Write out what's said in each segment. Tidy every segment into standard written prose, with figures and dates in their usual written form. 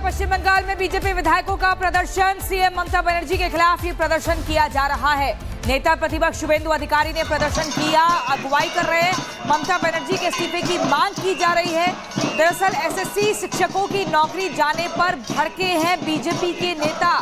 पश्चिम बंगाल में बीजेपी विधायकों का प्रदर्शन। सीएम ममता बनर्जी के खिलाफ ये प्रदर्शन किया जा रहा है। नेता प्रतिपक्ष शुभेंदु अधिकारी ने प्रदर्शन किया, अगुवाई कर रहे हैं। ममता बनर्जी के इस्तीफे की मांग की जा रही है। दरअसल एसएससी शिक्षकों की नौकरी जाने पर भड़के हैं बीजेपी के नेता।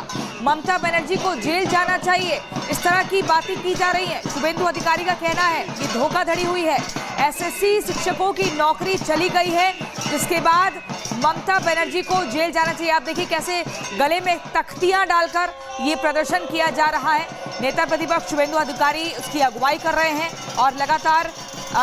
ममता बनर्जी को जेल जाना चाहिए, इस तरह की बातें की जा रही हैं। शुभेंदु अधिकारी का कहना है ये धोखाधड़ी हुई है। एसएससी शिक्षकों की नौकरी चली गई है, जिसके बाद ममता बनर्जी को जेल जाना चाहिए। आप देखिए कैसे गले में तख्तियां डालकर ये प्रदर्शन किया जा रहा है। नेता प्रतिपक्ष शुभेंदु अधिकारी उसकी अगुवाई कर रहे हैं और लगातार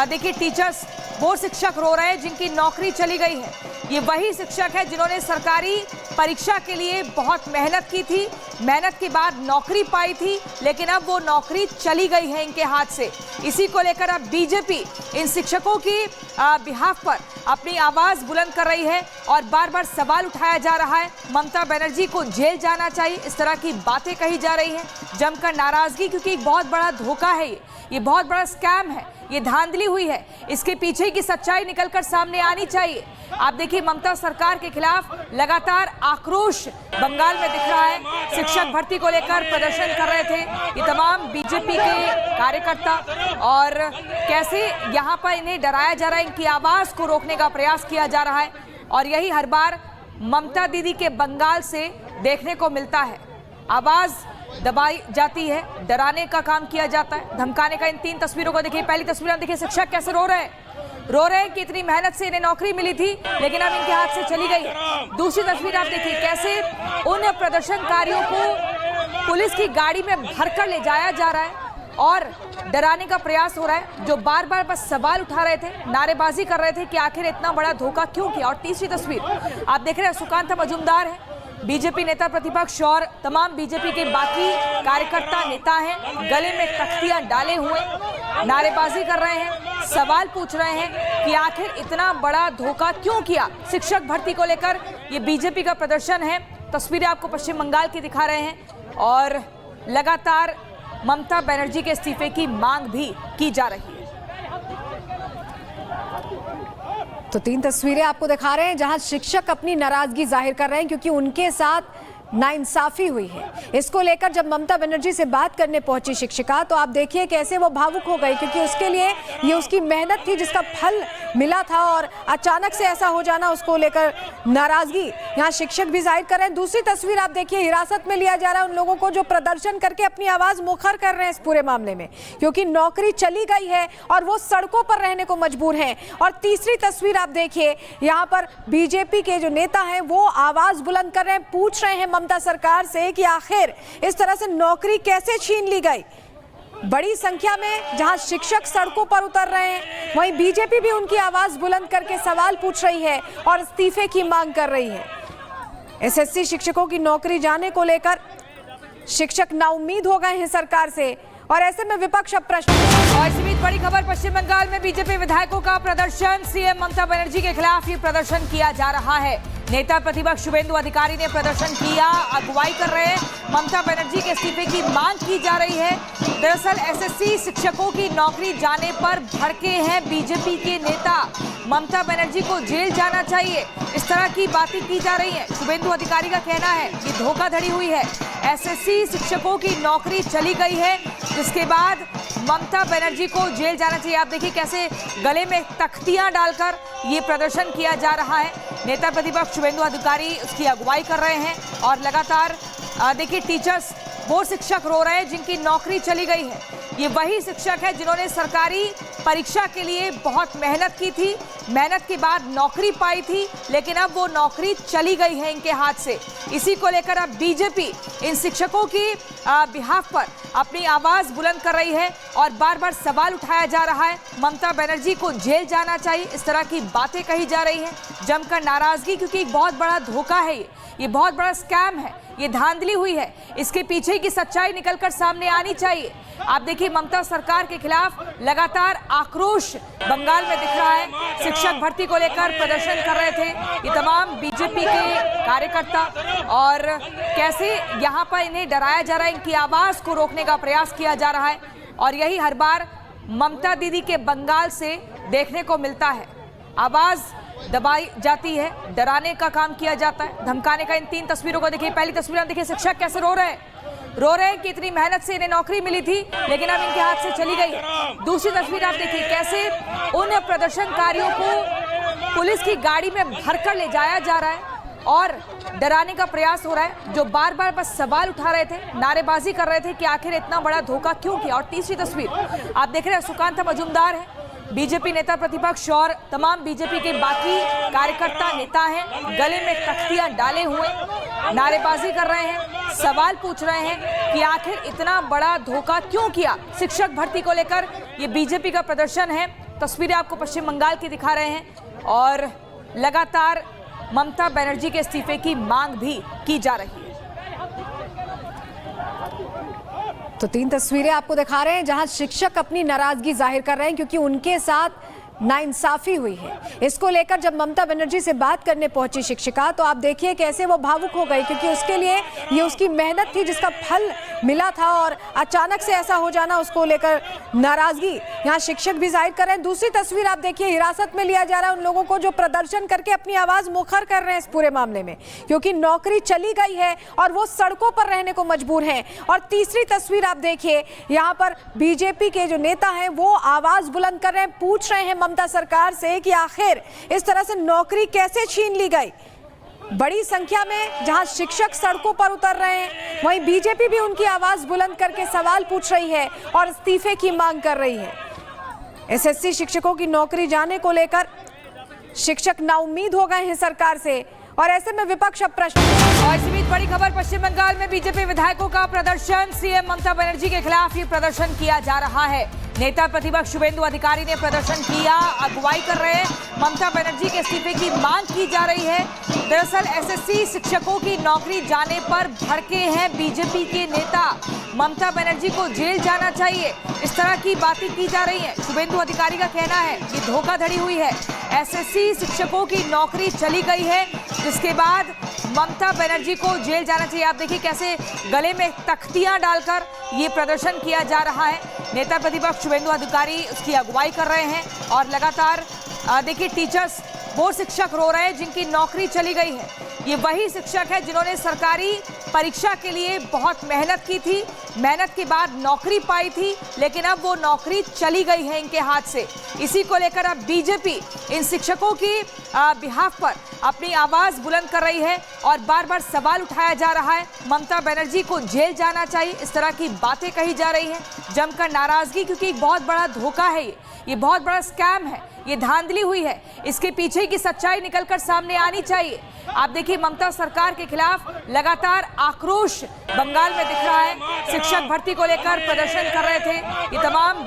देखिए टीचर्स, वो शिक्षक रो रहे हैं जिनकी नौकरी चली गई है। ये वही शिक्षक है जिन्होंने सरकारी परीक्षा के लिए बहुत मेहनत की थी, मेहनत के बाद नौकरी पाई थी, लेकिन अब वो नौकरी चली गई है इनके हाथ से। इसी को लेकर अब बीजेपी इन शिक्षकों की बिहाफ पर अपनी आवाज बुलंद कर रही है और बार बार सवाल उठाया जा रहा है। ममता बनर्जी को जेल जाना चाहिए, इस तरह की बातें कही जा रही हैं। जमकर नाराजगी, क्योंकि एक बहुत बड़ा धोखा है, ये बहुत बड़ा स्कैम है, ये धांधली हुई है। इसके पीछे की सच्चाई निकलकर सामने आनी चाहिए। आप देखिए ममता सरकार के खिलाफ लगातार आक्रोश बंगाल में दिख रहा है। शिक्षक भर्ती को लेकर प्रदर्शन कर रहे थे ये तमाम बीजेपी के कार्यकर्ता, और कैसे यहाँ पर इन्हें डराया जा रहा है, इनकी आवाज को रोकने का प्रयास किया जा रहा है। और यही हर बार ममता दीदी के बंगाल से देखने को मिलता है। आवाज दबाई जाती है, डराने का काम किया जाता है, धमकाने का। इन तीन तस्वीरों को देखिए। पहली तस्वीर देखिए, शिक्षक कैसे रो रहे हैं कि इतनी मेहनत से इन्हें नौकरी मिली थी, लेकिन अब इनके हाथ से चली गई है। दूसरी तस्वीर आप देखिए कैसे उन प्रदर्शनकारियों को पुलिस की गाड़ी में भरकर ले जाया जा रहा है और डराने का प्रयास हो रहा है, जो बार बार बस सवाल उठा रहे थे, नारेबाजी कर रहे थे कि आखिर इतना बड़ा धोखा क्यों किया। और तीसरी तस्वीर आप देख रहे हैं, सुकांत मजूमदार है, बीजेपी नेता प्रतिपक्ष और तमाम बीजेपी के बाकी कार्यकर्ता नेता हैं, गले में तख्तियां डाले हुए नारेबाजी कर रहे हैं, सवाल पूछ रहे हैं कि आखिर इतना बड़ा धोखा क्यों किया। शिक्षक भर्ती को लेकर ये बीजेपी का प्रदर्शन है। तस्वीरें आपको पश्चिम बंगाल की दिखा रहे हैं और लगातार ममता बनर्जी के इस्तीफे की मांग भी की जा रही है। तो तीन तस्वीरें आपको दिखा रहे हैं जहां शिक्षक अपनी नाराजगी जाहिर कर रहे हैं क्योंकि उनके साथ नाइंसाफी हुई है। इसको लेकर जब ममता बनर्जी से बात करने पहुंची शिक्षिका, तो आप देखिए कैसे वो भावुक हो गई, क्योंकि उसके लिए ये उसकी मेहनत थी जिसका फल मिला था, और अचानक से ऐसा हो जाना, उसको लेकर नाराजगी यहाँ शिक्षक भी जाहिर कर रहे हैं। दूसरी तस्वीर आप देखिए, हिरासत में लिया जा रहा है उन लोगों को जो प्रदर्शन करके अपनी आवाज मुखर कर रहे हैं इस पूरे मामले में, क्योंकि नौकरी चली गई है और वो सड़कों पर रहने को मजबूर हैं। और तीसरी तस्वीर आप देखिए, यहाँ पर बीजेपी के जो नेता हैं वो आवाज बुलंद कर रहे हैं, पूछ रहे हैं ममता सरकार से कि आखिर इस तरह से नौकरी कैसे छीन ली गई। बड़ी संख्या में जहां शिक्षक सड़कों पर उतर रहे हैं, वहीं बीजेपी भी उनकी आवाज बुलंद करके सवाल पूछ रही है और इस्तीफे की मांग कर रही है। एसएससी शिक्षकों की नौकरी जाने को लेकर शिक्षक नाउम्मीद हो गए हैं सरकार से, और ऐसे में विपक्ष अब प्रश्न। और इसी बीच बड़ी खबर, पश्चिम बंगाल में बीजेपी विधायकों का प्रदर्शन। सीएम ममता बनर्जी के खिलाफ ये प्रदर्शन किया जा रहा है। नेता प्रतिपक्ष शुभेंदु अधिकारी ने प्रदर्शन किया, अगुवाई कर रहे हैं। ममता बनर्जी के इस्तीफे की मांग की जा रही है। दरअसल एसएससी शिक्षकों की नौकरी जाने पर भड़के हैं बीजेपी के नेता। ममता बनर्जी को जेल जाना चाहिए, इस तरह की बातें की जा रही हैं। शुभेंदु अधिकारी का कहना है ये धोखाधड़ी हुई है। एसएससी शिक्षकों की नौकरी चली गई है, जिसके बाद ममता बनर्जी को जेल जाना चाहिए। आप देखिए कैसे गले में तख्तियां डालकर ये प्रदर्शन किया जा रहा है। नेता प्रतिपक्ष शुभेंदु अधिकारी उसकी अगुवाई कर रहे हैं और लगातार देखिए टीचर्स, वो शिक्षक रो रहे हैं जिनकी नौकरी चली गई है। ये वही शिक्षक है जिन्होंने सरकारी परीक्षा के लिए बहुत मेहनत की थी, मेहनत के बाद नौकरी पाई थी, लेकिन अब वो नौकरी चली गई है इनके हाथ से। इसी को लेकर अब बीजेपी इन शिक्षकों की बिहाफ पर अपनी आवाज बुलंद कर रही है और बार बार सवाल उठाया जा रहा है। ममता बनर्जी को जेल जाना चाहिए, इस तरह की बातें कही जा रही हैं। जमकर नाराजगी, क्योंकि एक बहुत बड़ा धोखा है, ये बहुत बड़ा स्कैम है, ये धांधली हुई है। इसके पीछे की सच्चाई निकलकर सामने आनी चाहिए। आप देखिए ममता सरकार के खिलाफ लगातार आक्रोश बंगाल में दिख रहा है। शिक्षक भर्ती को लेकर प्रदर्शन कर रहे थे ये तमाम बीजेपी के कार्यकर्ता, और कैसे यहाँ पर इन्हें डराया जा रहा है, इनकी आवाज को रोकने का प्रयास किया जा रहा है। और यही हर बार ममता दीदी के बंगाल से देखने को मिलता है। आवाज दबाई जाती है, डराने का काम किया जाता है, धमकाने का। इन 3 तस्वीरों को देखिए। पहली तस्वीर में देखिए शिक्षक कैसे रो रहे हैं कि इतनी मेहनत से इन्हें नौकरी मिली थी लेकिन अब इनके हाथ से चली गई है। दूसरी तस्वीर आप देखिए कैसे उन प्रदर्शनकारियों को पुलिस की गाड़ी में भरकर ले जाया जा रहा है और डराने का प्रयास हो रहा है, जो बार बार बस सवाल उठा रहे थे, नारेबाजी कर रहे थे कि आखिर इतना बड़ा धोखा क्यों किया। और तीसरी तस्वीर आप देख रहे हैं सुकांत मजूमदार है, बीजेपी नेता प्रतिपक्ष और तमाम बीजेपी के बाकी कार्यकर्ता नेता हैं, गले में तख्तियां डाले हुए नारेबाजी कर रहे हैं, सवाल पूछ रहे हैं कि आखिर इतना बड़ा धोखा क्यों किया शिक्षक भर्ती को लेकर। ये बीजेपी का प्रदर्शन है। तस्वीरें आपको पश्चिम बंगाल की दिखा रहे हैं और लगातार ममता बनर्जी के इस्तीफे की मांग भी की जा रही है। तो 3 तस्वीरें आपको दिखा रहे हैं जहां शिक्षक अपनी नाराजगी जाहिर कर रहे हैं क्योंकि उनके साथ नाइंसाफी हुई है। इसको लेकर जब ममता बनर्जी से बात करने पहुंची शिक्षिका तो आप देखिए कैसे वो भावुक हो गई क्योंकि उसके लिए ये उसकी मेहनत थी जिसका फल मिला था और अचानक से ऐसा हो जाना, उसको लेकर नाराजगी यहाँ शिक्षक भी जाहिर कर रहे हैं। दूसरी तस्वीर आप देखिए, हिरासत में लिया जा रहा है उन लोगों को जो प्रदर्शन करके अपनी आवाज मुखर कर रहे हैं इस पूरे मामले में, क्योंकि नौकरी चली गई है और वो सड़कों पर रहने को मजबूर हैं। और तीसरी तस्वीर आप देखिए, यहाँ पर बीजेपी के जो नेता हैं वो आवाज बुलंद कर रहे हैं, पूछ रहे हैं ममता सरकार से कि आखिर इस तरह से नौकरी कैसे छीन ली गई। बड़ी संख्या में जहां शिक्षक सड़कों पर उतर रहे हैं वहीं बीजेपी भी उनकी आवाज बुलंद करके सवाल पूछ रही है और इस्तीफे की मांग कर रही है। एसएससी शिक्षकों की नौकरी जाने को लेकर शिक्षक नाउम्मीद हो गए हैं सरकार से और ऐसे में विपक्ष अब प्रश्न। और इसी बीच बड़ी खबर, पश्चिम बंगाल में बीजेपी विधायकों का प्रदर्शन। सीएम ममता बनर्जी के खिलाफ ये प्रदर्शन किया जा रहा है। नेता प्रतिपक्ष शुभेंदु अधिकारी ने प्रदर्शन किया, अगुवाई कर रहे हैं, ममता बनर्जी के इस्तीफे की मांग की जा रही है। दरअसल एसएससी शिक्षकों की नौकरी जाने पर भड़के हैं बीजेपी के नेता। ममता बनर्जी को जेल जाना चाहिए, इस तरह की बातें की जा रही हैं। शुभेंदु अधिकारी का कहना है कि धोखाधड़ी हुई है, एसएससी शिक्षकों की नौकरी चली गई है, जिसके बाद ममता बनर्जी को जेल जाना चाहिए। आप देखिए कैसे गले में तख्तियां डालकर ये प्रदर्शन किया जा रहा है। नेता प्रतिपक्ष शुभेंदु अधिकारी उसकी अगुवाई कर रहे हैं और लगातार देखिए टीचर्स, वो शिक्षक रो रहे हैं जिनकी नौकरी चली गई है। ये वही शिक्षक है जिन्होंने सरकारी परीक्षा के लिए बहुत मेहनत की थी, मेहनत के बाद नौकरी पाई थी, लेकिन अब वो नौकरी चली गई है इनके हाथ से। इसी को लेकर अब बीजेपी इन शिक्षकों की बिहाफ पर अपनी आवाज बुलंद कर रही है और बार बार सवाल उठाया जा रहा है। ममता बनर्जी को जेल जाना चाहिए, इस तरह की बातें कही जा रही हैं। जमकर नाराजगी, क्योंकि एक बहुत बड़ा धोखा है, ये बहुत बड़ा स्कैम है, ये धांधली हुई है, इसके पीछे की सच्चाई निकलकर सामने आनी चाहिए। आप देखिए ममता सरकार के खिलाफ लगातार आक्रोश बंगाल में दिख रहा है। शिक्षक भर्ती को लेकर प्रदर्शन कर रहे थे ये तमाम